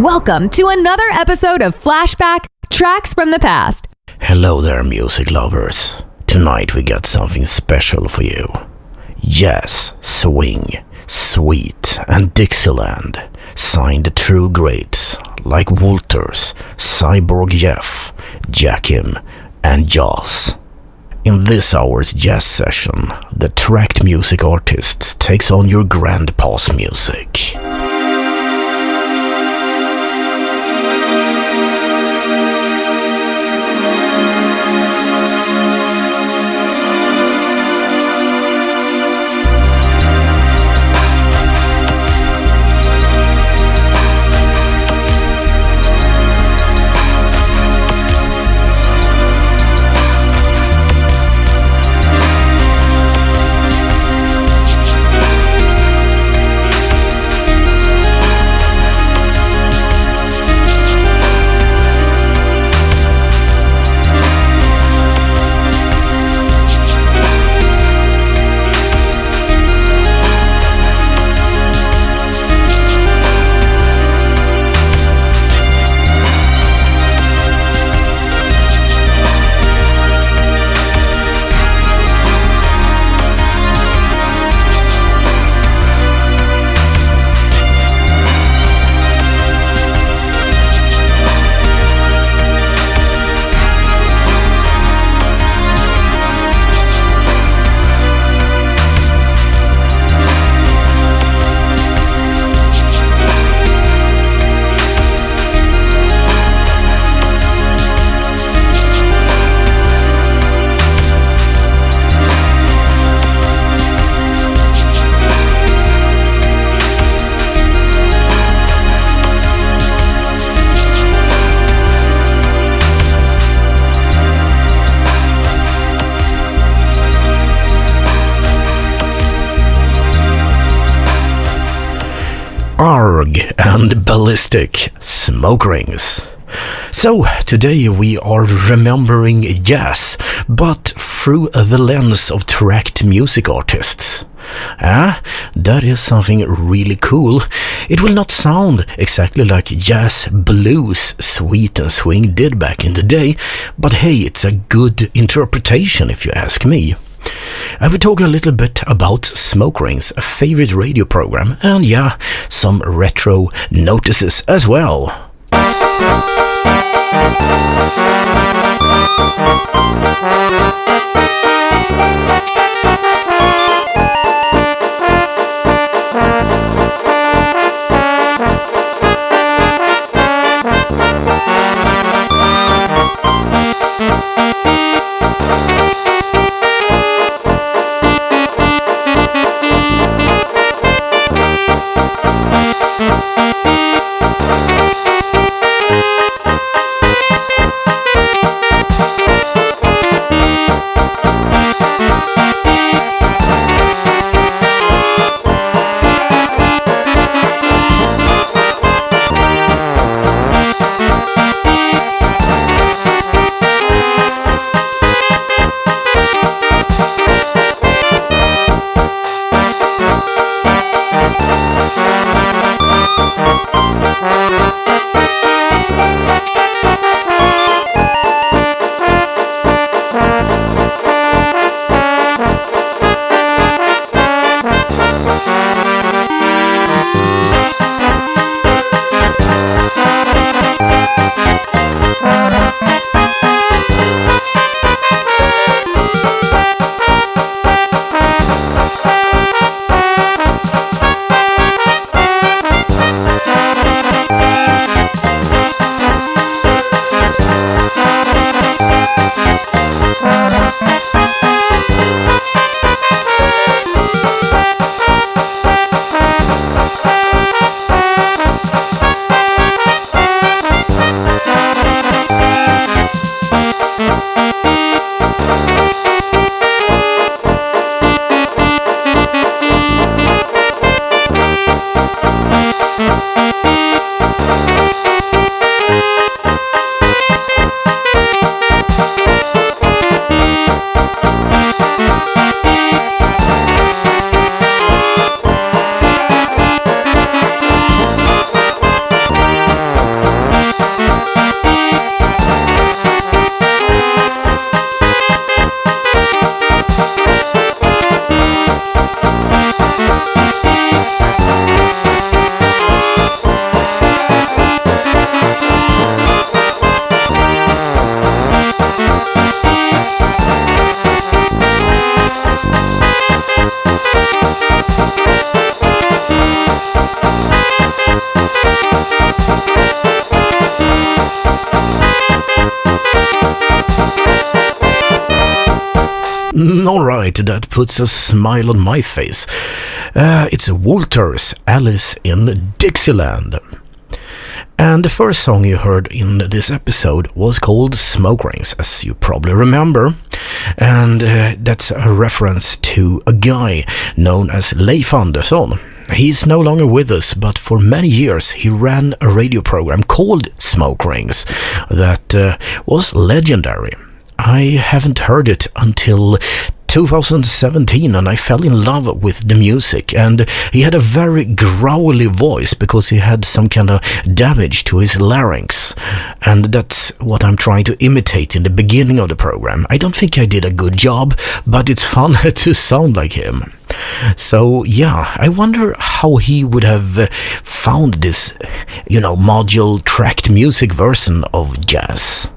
Welcome to another episode of Flashback Tracks from the Past. Hello there, music lovers. Tonight we got something special for you. Jazz, swing, sweet, and Dixieland. Signed the true greats like Walters, Cyborg Jeff, Jackim, and Jaws. In this hour's jazz session, the tracked music artist takes on your grandpa's music. Arg and ballistic Smokerings. So, today we are remembering jazz, but through the lens of tracked music artists. That is something really cool. It will not sound exactly like jazz, blues, sweet and swing did back in the day, but hey, it's a good interpretation if you ask me. I will talk a little bit about Smokerings, a favorite radio program, and some retro notices as well. right, that puts a smile on my face. It's Walter's Alice in Dixieland. And the first song you heard in this episode was called Smokerings, as you probably remember. And that's a reference to a guy known as Leif Andersson. He's no longer with us, but for many years he ran a radio program called Smokerings that was legendary. I haven't heard it until 2017, and I fell in love with the music, and he had a very growly voice because he had some kind of damage to his larynx, and that's what I'm trying to imitate in the beginning of the program. I don't think I did a good job, but it's fun to sound like him. So yeah, I wonder how he would have found this, module tracked music version of jazz.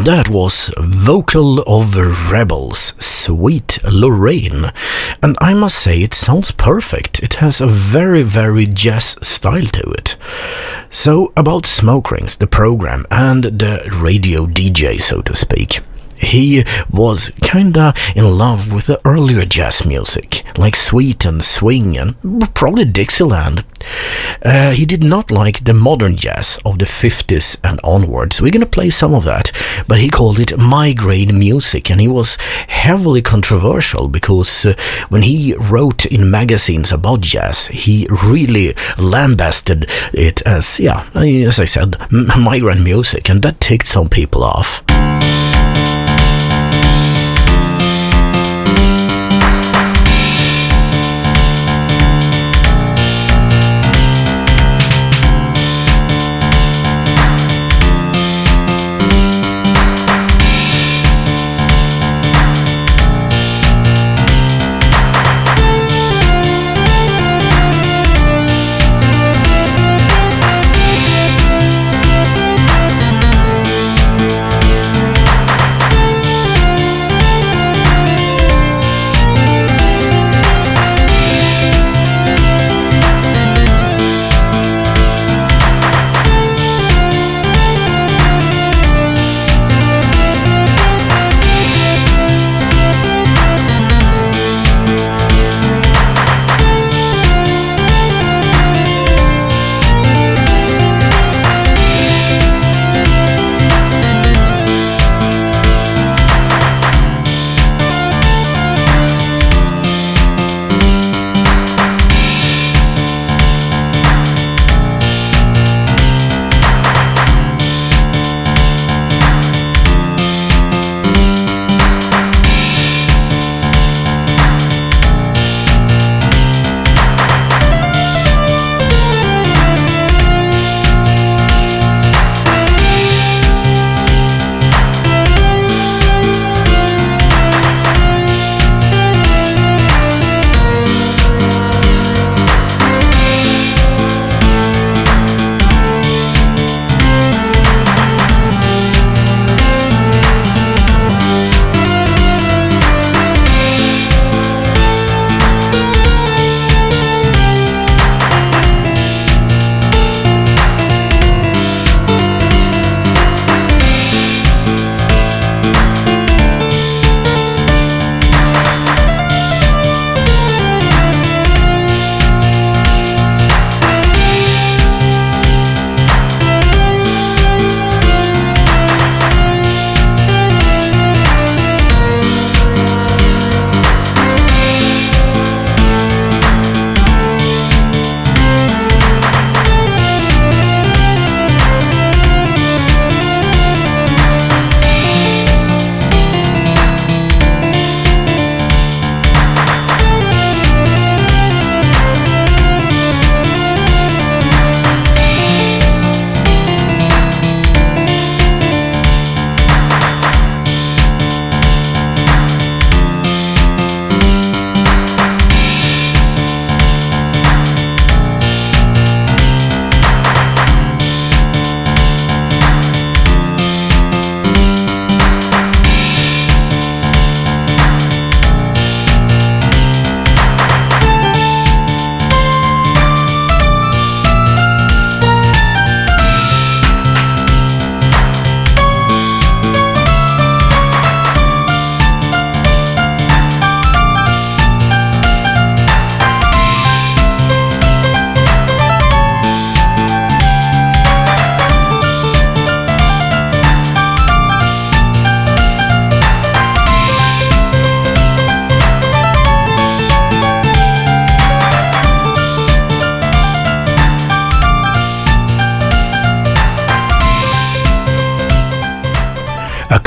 That was Vocal of Rebels, Sweet Lorraine. And I must say, it sounds perfect. It has a very, very jazz style to it. So, about Smokerings, the program, and the radio DJ, so to speak. He was kinda in love with the earlier jazz music, like Sweet and Swing and probably Dixieland. He did not like the modern jazz of the 50s and onwards. We're gonna play some of that, but he called it migraine music, and he was heavily controversial because when he wrote in magazines about jazz, he really lambasted it as I said, migraine music, and that ticked some people off.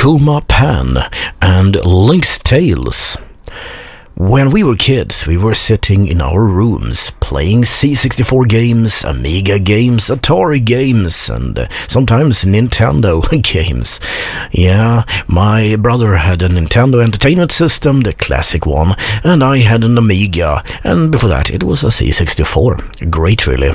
Kuma Pan and Link's Tales. When we were kids, we were sitting in our rooms, playing C64 games, Amiga games, Atari games, and sometimes Nintendo games. Yeah, my brother had a Nintendo Entertainment System, the classic one, and I had an Amiga, and before that it was a C64. Great, really.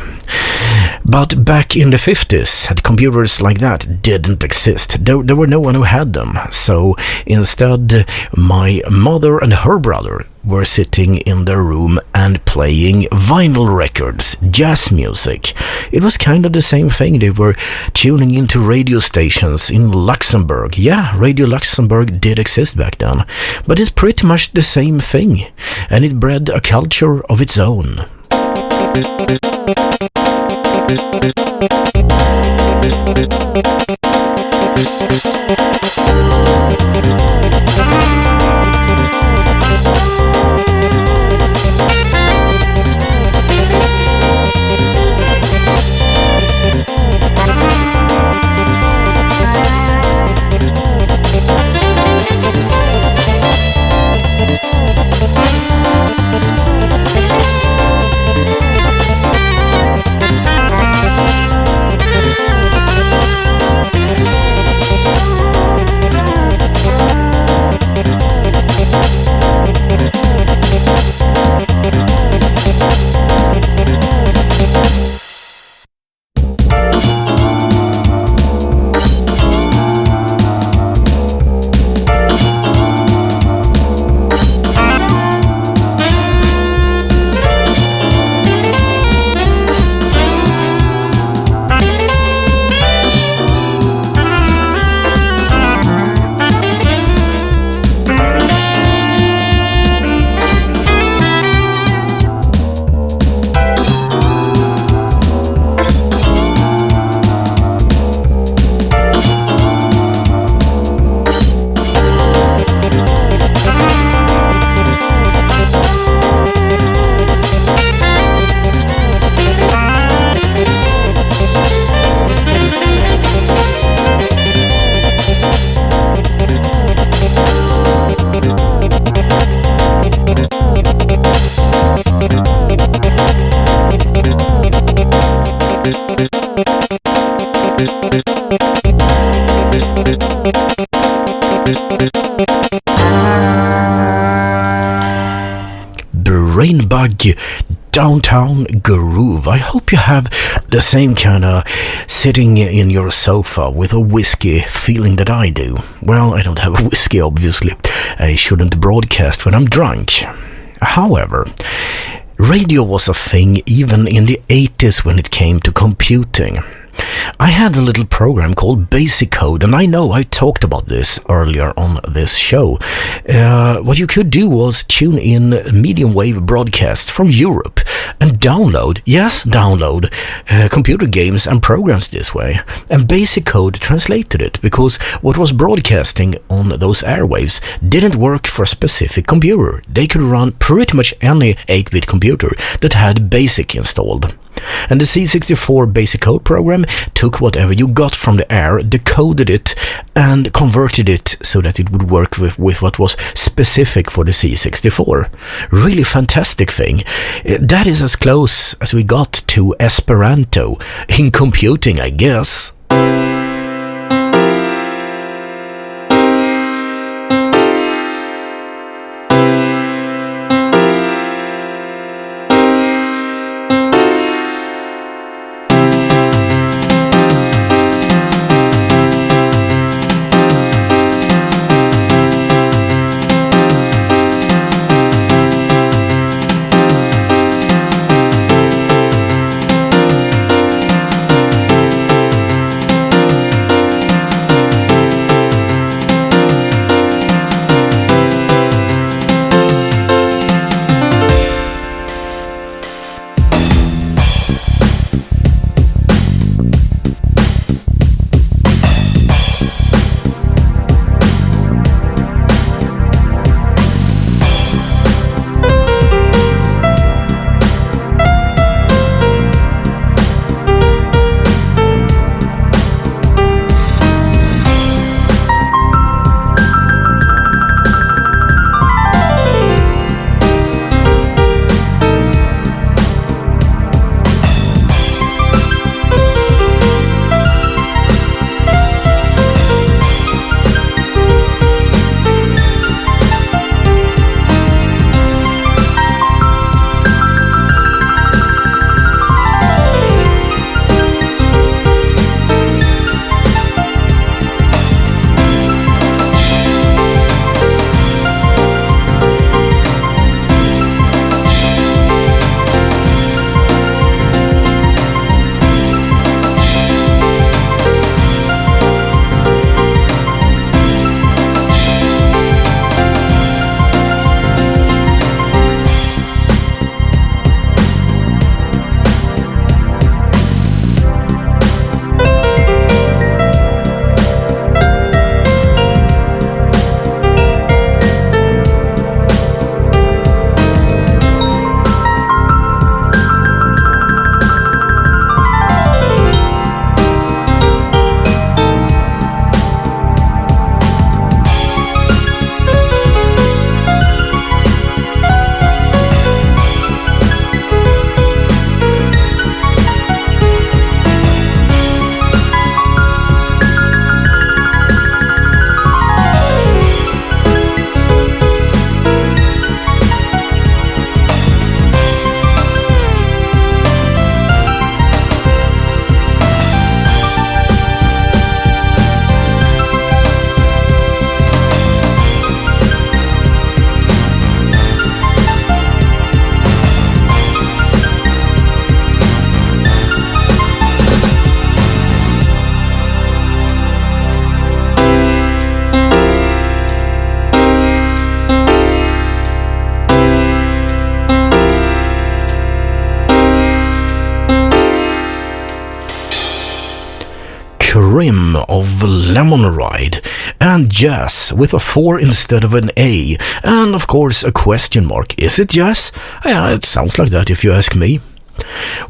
But back in the 50s, computers like that didn't exist. There were no one who had them. So instead, my mother and her brother were sitting in their room and playing vinyl records, jazz music. It was kind of the same thing. They were tuning into radio stations in Luxembourg. Yeah, Radio Luxembourg did exist back then. But it's pretty much the same thing. And it bred a culture of its own. Brainbug Downtown Groove. I hope you have the same kind of sitting in your sofa with a whiskey feeling that I do. Well, I don't have a whiskey, obviously. I shouldn't broadcast when I'm drunk. However, radio was a thing even in the 80s when it came to computing. I had a little program called Basic Code, and I know I talked about this earlier on this show. What you could do was tune in medium wave broadcasts from Europe and download computer games and programs this way. And Basic Code translated it, because what was broadcasting on those airwaves didn't work for a specific computer. They could run pretty much any 8-bit computer that had BASIC installed. And the C64 Basic Code program took whatever you got from the air, decoded it, and converted it so that it would work with what was specific for the C64. Really fantastic thing. That is as close as we got to Esperanto in computing, I guess. M of Lemon Ride, and jazz with a 4 instead of an A, and of course a question mark. Is it jazz? Yeah, it sounds like that if you ask me.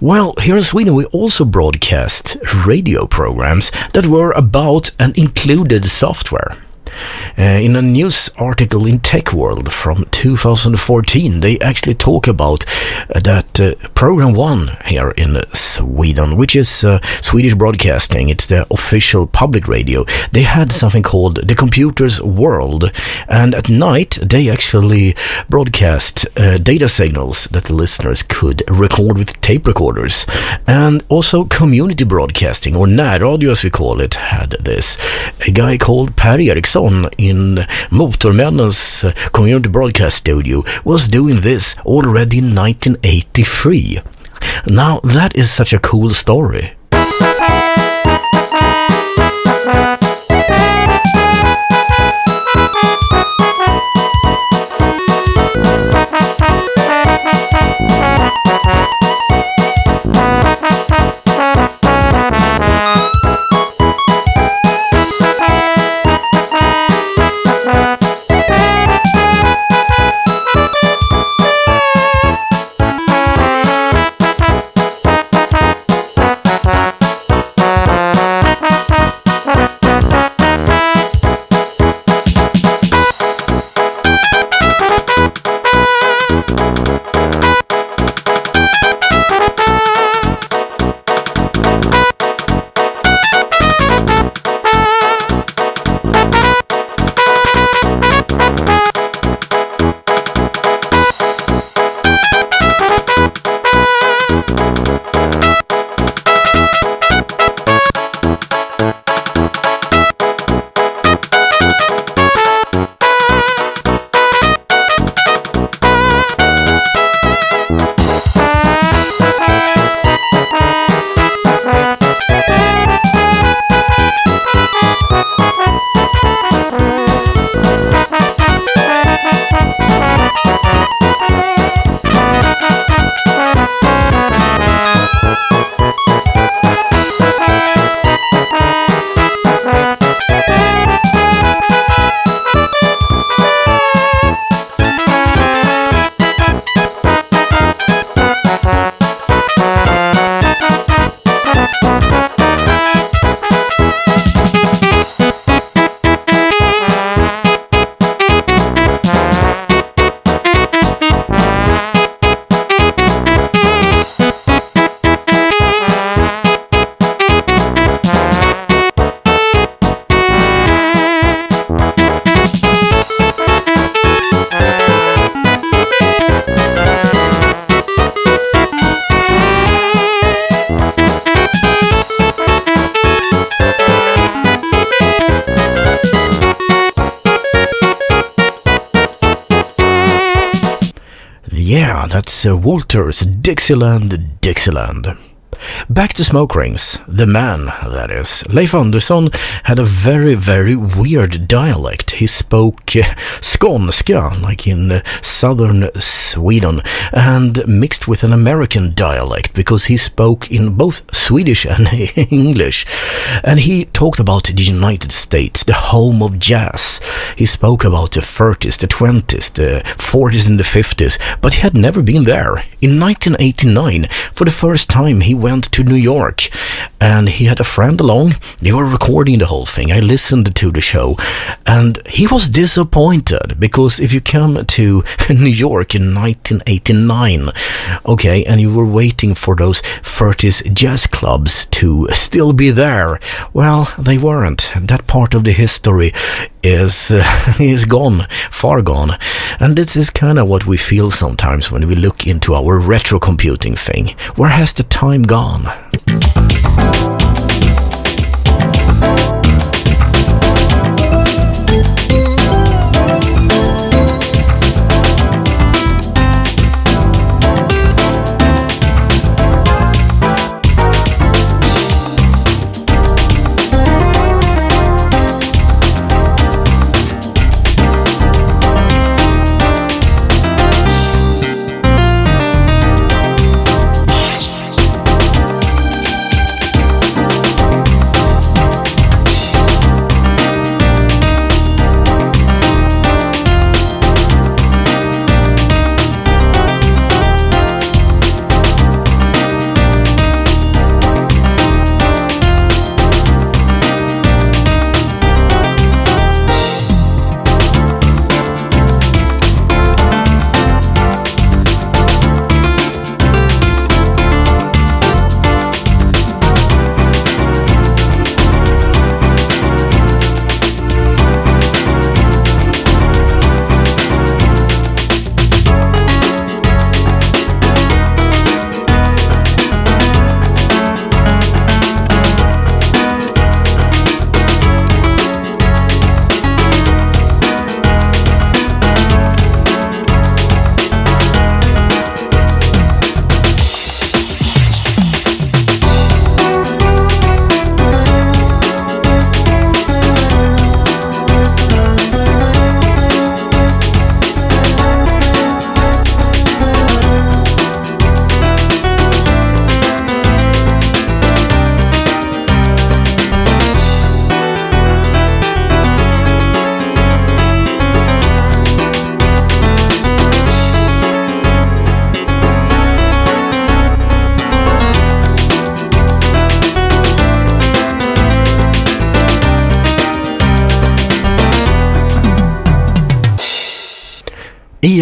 Well, here in Sweden we also broadcast radio programs that were about and included software. In a news article in Tech World from 2014, they actually talk about that Program 1 here in Sweden, which is Swedish Broadcasting, it's the official public radio. They had something called The Computer's World, and at night they actually broadcast data signals that the listeners could record with tape recorders. And also community broadcasting, or närradio as we call it, had this. A guy called Per Eriksson in Motormännens community broadcast studio was doing this already in 1983. Now that is such a cool story. Yeah, that's Walter's Dixieland, Dixieland. Back to Smokerings, the man, that is. Leif Andersson had a very, very weird dialect. He spoke skånska, like in southern Sweden, and mixed with an American dialect, because he spoke in both Swedish and English. And he talked about the United States, the home of jazz. He spoke about the 30s, the 20s, the 40s and the 50s, but he had never been there. In 1989, for the first time, he went to New York, and he had a friend along. They were recording the whole thing. I listened to the show, and he was disappointed, because if you come to New York in 1989, okay, and you were waiting for those 30s jazz clubs to still be there, well, they weren't. That part of the history is gone, far gone. And this is kind of what we feel sometimes when we look into our retro computing thing. Where has the time gone?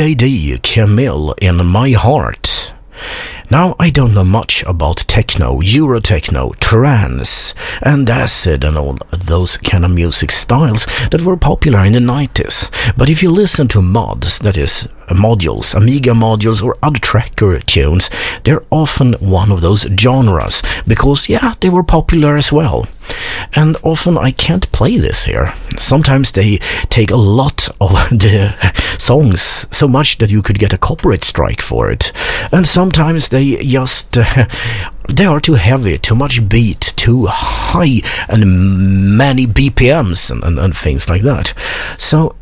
CAD, Camille in My Heart. Now, I don't know much about techno, Eurotechno, trance, and acid and all those kind of music styles that were popular in the 90s. But if you listen to mods, that is, modules, Amiga modules or other tracker tunes, they're often one of those genres, because, yeah, they were popular as well. And often I can't play this here. Sometimes they take a lot of the songs, so much that you could get a copyright strike for it. And sometimes they just... they are too heavy, too much beat, too high, and many BPMs and things like that. So...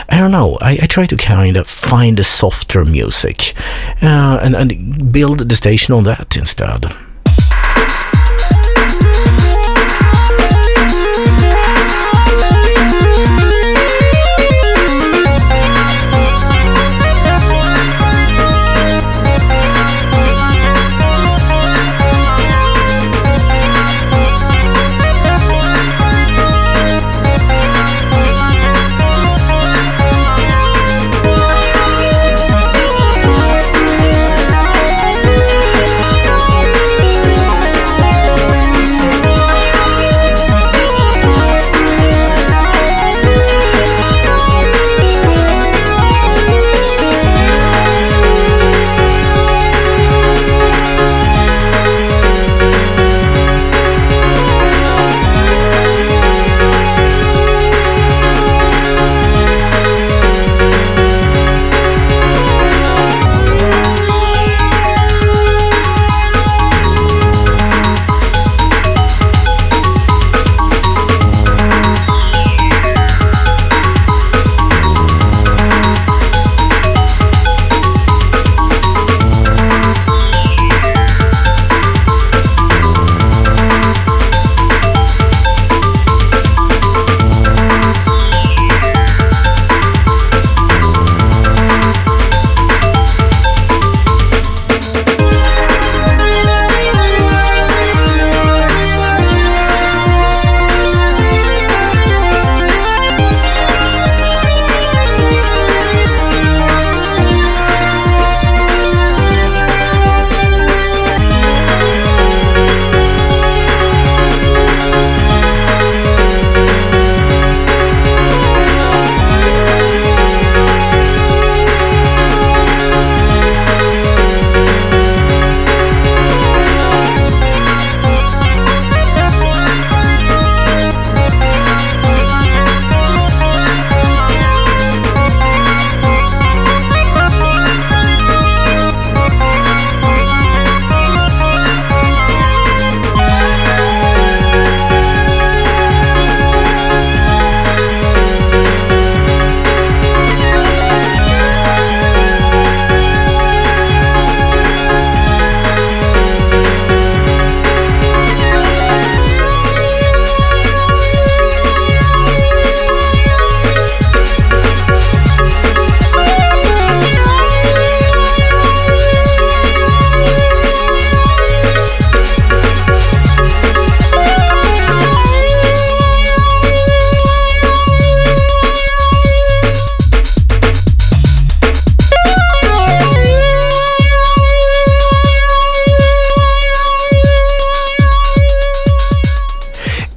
I don't know, I try to kind of find a softer music and build the station on that instead.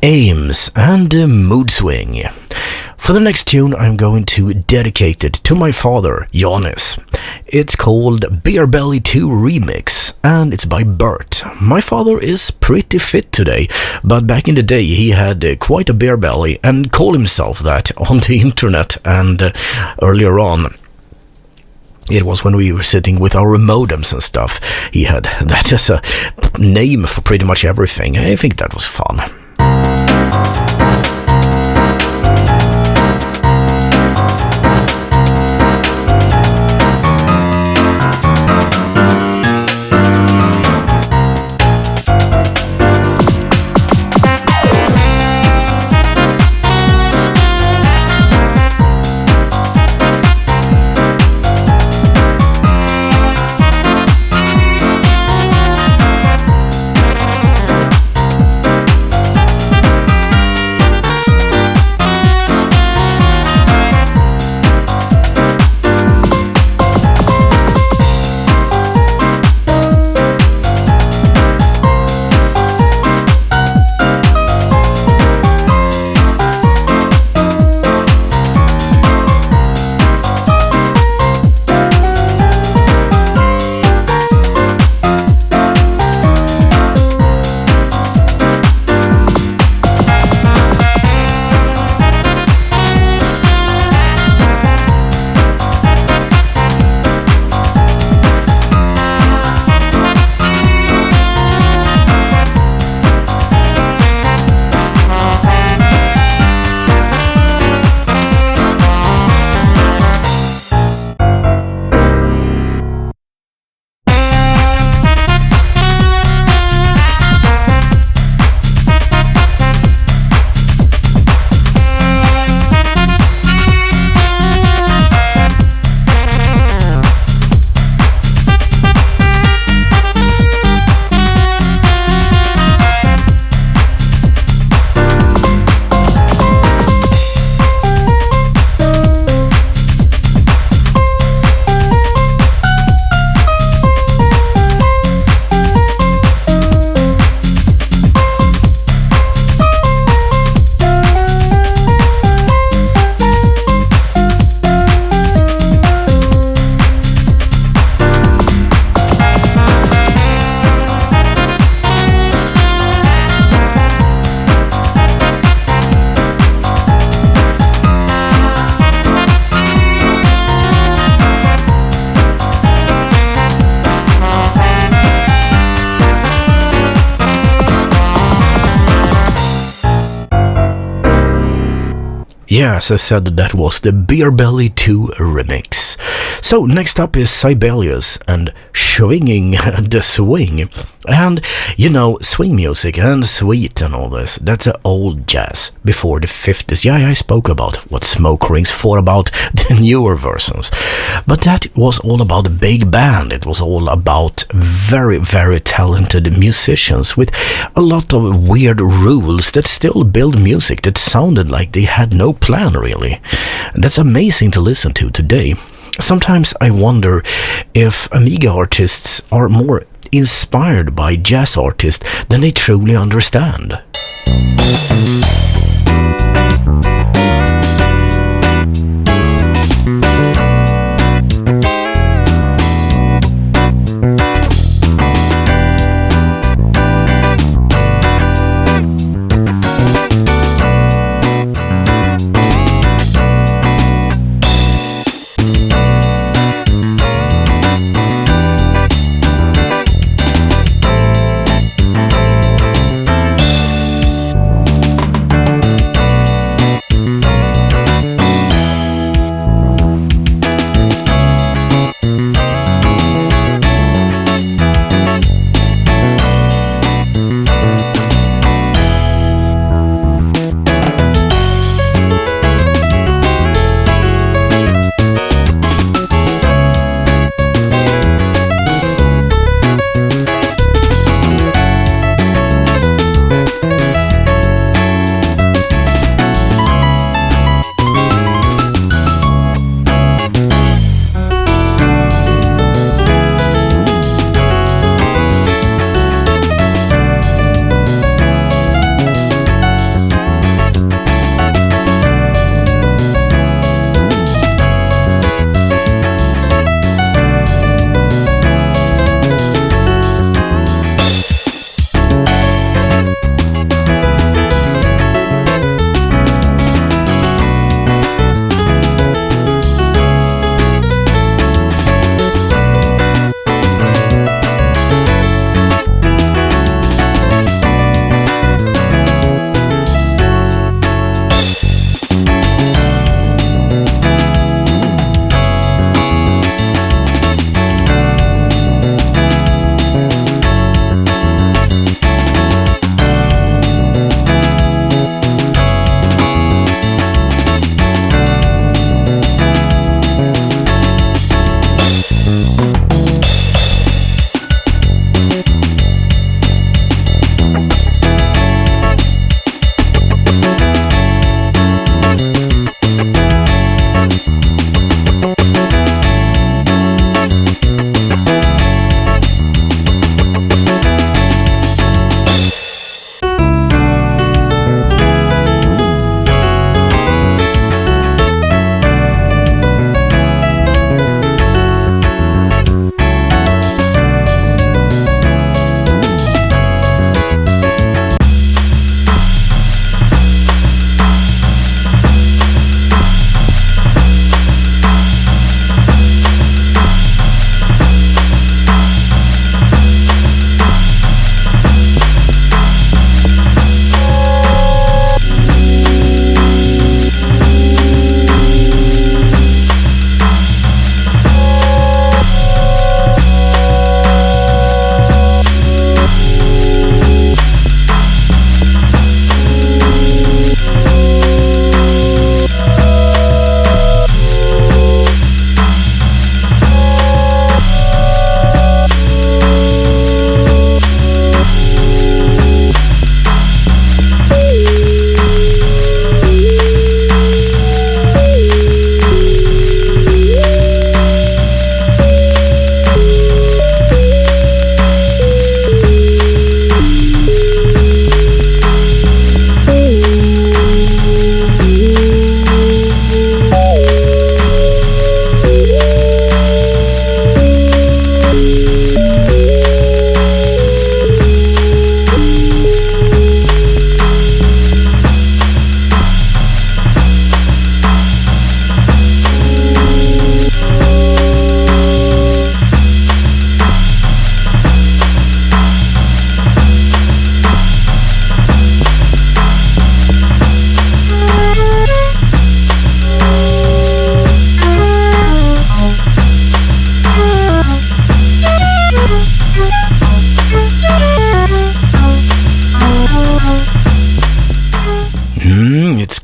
Aims and Mood Swing. For the next tune, I'm going to dedicate it to my father, Jonas. It's called Beer Belly 2 Remix, and it's by Bert. My father is pretty fit today, but back in the day he had quite a beer belly and called himself that on the internet, and earlier on, it was when we were sitting with our modems and stuff, he had that as a name for pretty much everything. I think that was fun. Yes, I said that was the Beer Belly 2 remix. So next up is Sibelius and Swinging the Swing. And, you know, swing music and sweet and all this, that's an old jazz before the 50s. Yeah, I spoke about what Smokerings thought about the newer versions. But that was all about a big band. It was all about very, very talented musicians with a lot of weird rules that still build music that sounded like they had no plan, really. That's amazing to listen to today. Sometimes I wonder if Amiga artists are more inspired by jazz artists than they truly understand.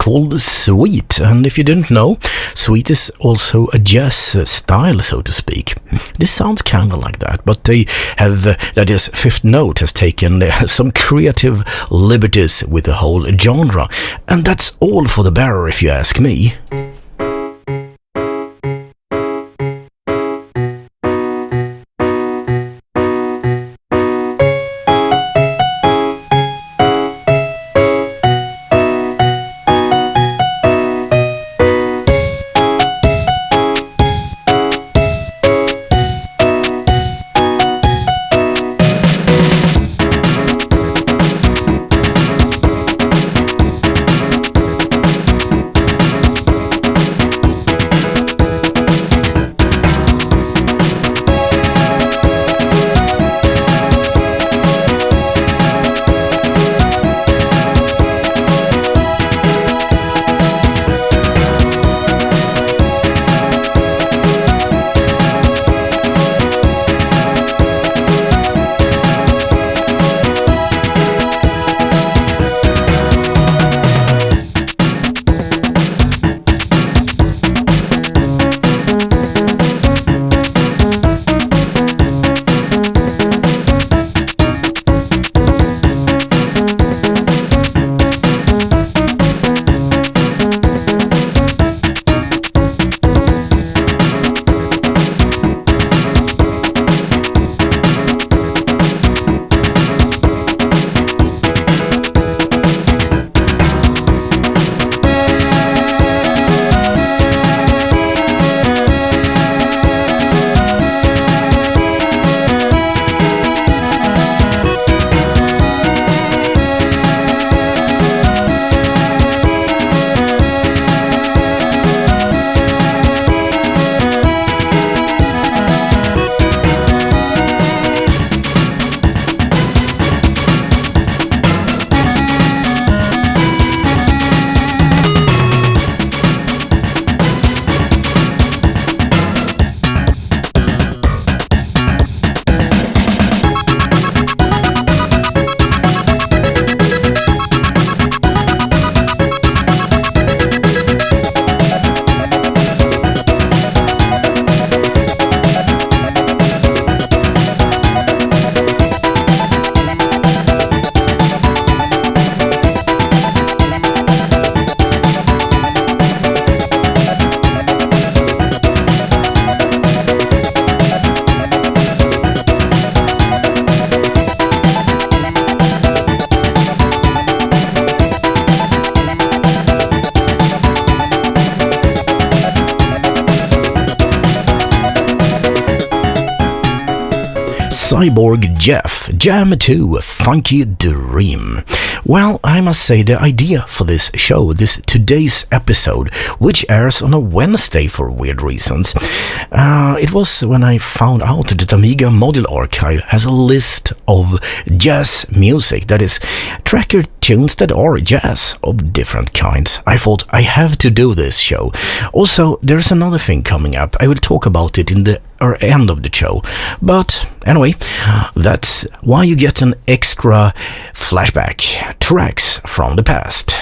called Sweet, and if you didn't know, Sweet is also a jazz style, so to speak. This sounds kind of like that, but they have, that is, Fifth Note has taken some creative liberties with the whole genre, and that's all for the better if you ask me. Cyborg Jeff, Jam 2, Funky Dream. Well, I must say the idea for this show, today's episode, which airs on a Wednesday for weird reasons, it was when I found out that Amiga Module Archive has a list of jazz music, that is, tracker tunes that are jazz of different kinds. I thought I have to do this show. Also, there's another thing coming up. I will talk about it in the end of the show. But anyway, that's why you get an extra flashback, tracks from the past.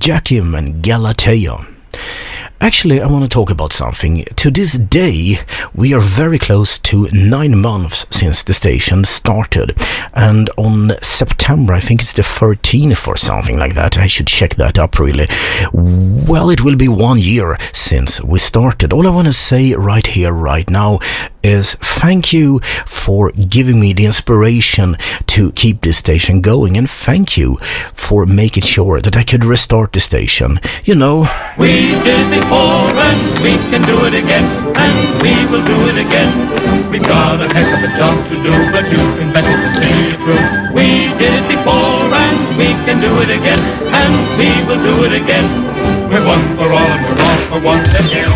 Jakim and Galatea. Actually, I want to talk about something. To this day, we are very close to 9 months since the station started. And on September, I think it's the 13th or something like that. I should check that up really. Well, it will be 1 year since we started. All I want to say right here, right now, is thank you for giving me the inspiration to keep this station going. And thank you for making sure that I could restart the station. You know, we did before and we can do it again, and we will do it again. We've got a heck of a job to do, but you can bet it will see it through. We did it before and we can do it again, and we will do it again. We're one for all and we're all for one again.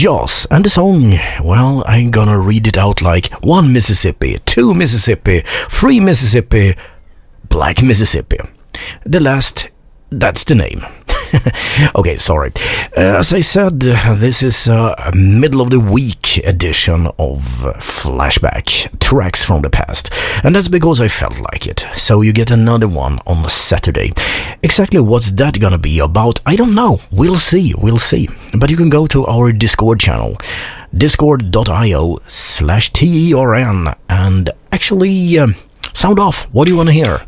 Joss, and the song, well, I'm gonna read it out like 1 Mississippi, 2 Mississippi, 3 Mississippi, Black Mississippi. The last, that's the name. Okay, sorry. As I said, this is a middle of the week edition of Flashback, tracks from the past. And that's because I felt like it. So you get another one on Saturday. Exactly what's that gonna be about, I don't know. We'll see. But you can go to our Discord channel, discord.io/TERN, and actually sound off. What do you want to hear?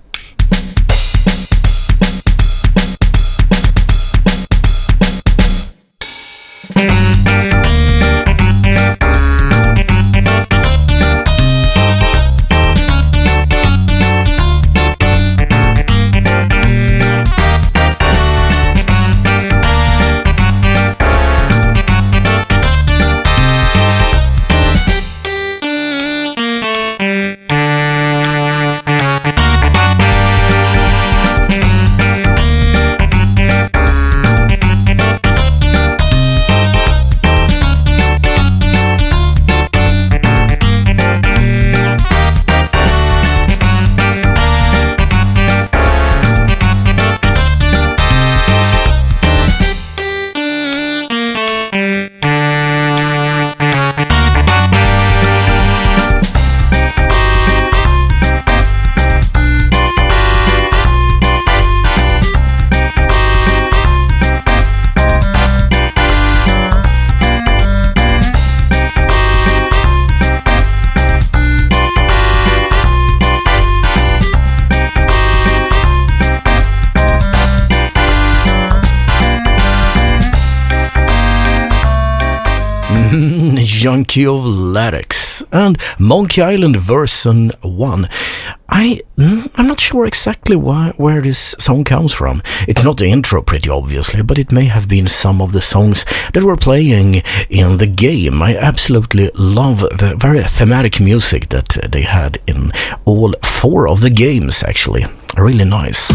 Junkie of Lyrics and Monkey Island version 1. I'm not sure exactly where this song comes from. It's not the intro, pretty obviously, but it may have been some of the songs that were playing in the game. I absolutely love the very thematic music that they had in all 4 of the games, actually. Really nice.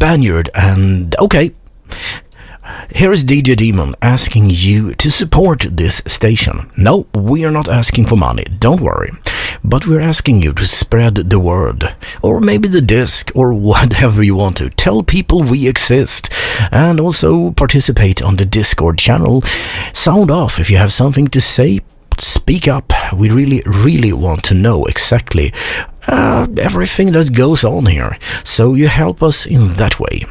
lanyard and okay. Here is DJ Daemon asking you to support this station. No, we are not asking for money, don't worry. But we're asking you to spread the word, or maybe the disc, or whatever you want to. Tell people we exist, and also participate on the Discord channel. Sound off if you have something to say. Speak up. We really want to know exactly everything that goes on here. So you help us in that way.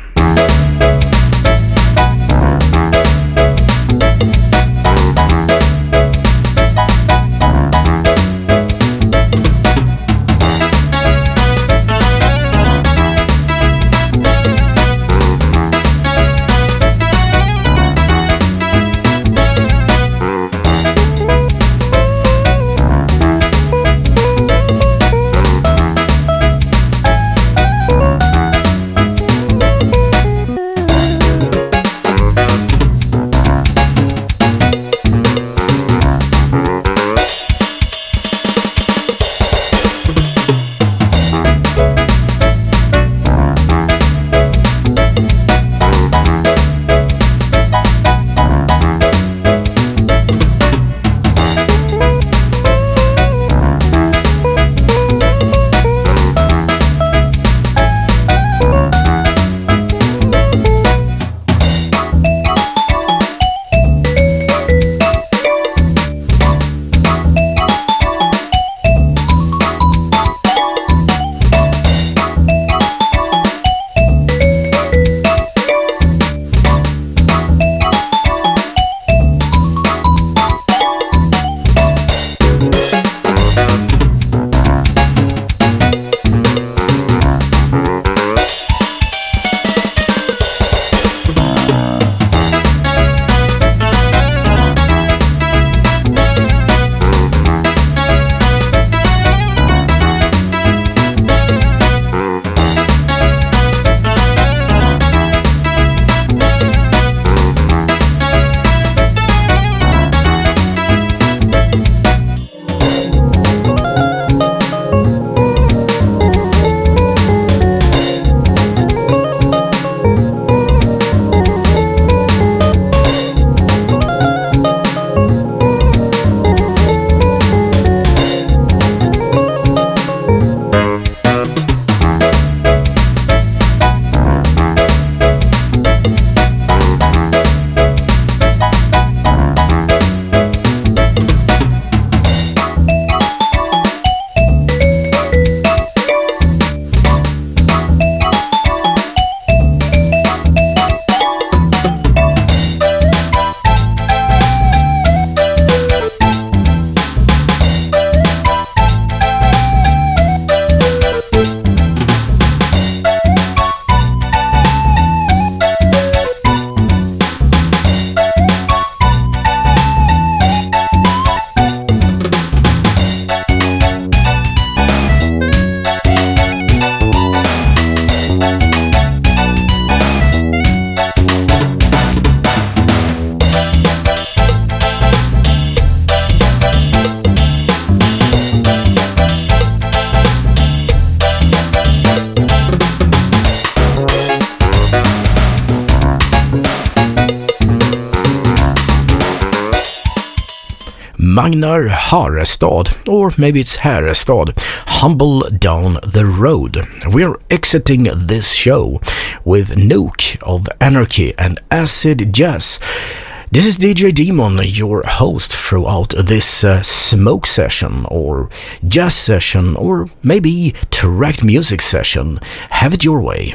Magnar Harestad, or maybe it's Härestad, Humble Down the Road. We're exiting this show with Nuke of Anarchy and Acid Jazz. This is DJ Daemon, your host throughout this smoke session, or jazz session, or maybe tracked music session. Have it your way.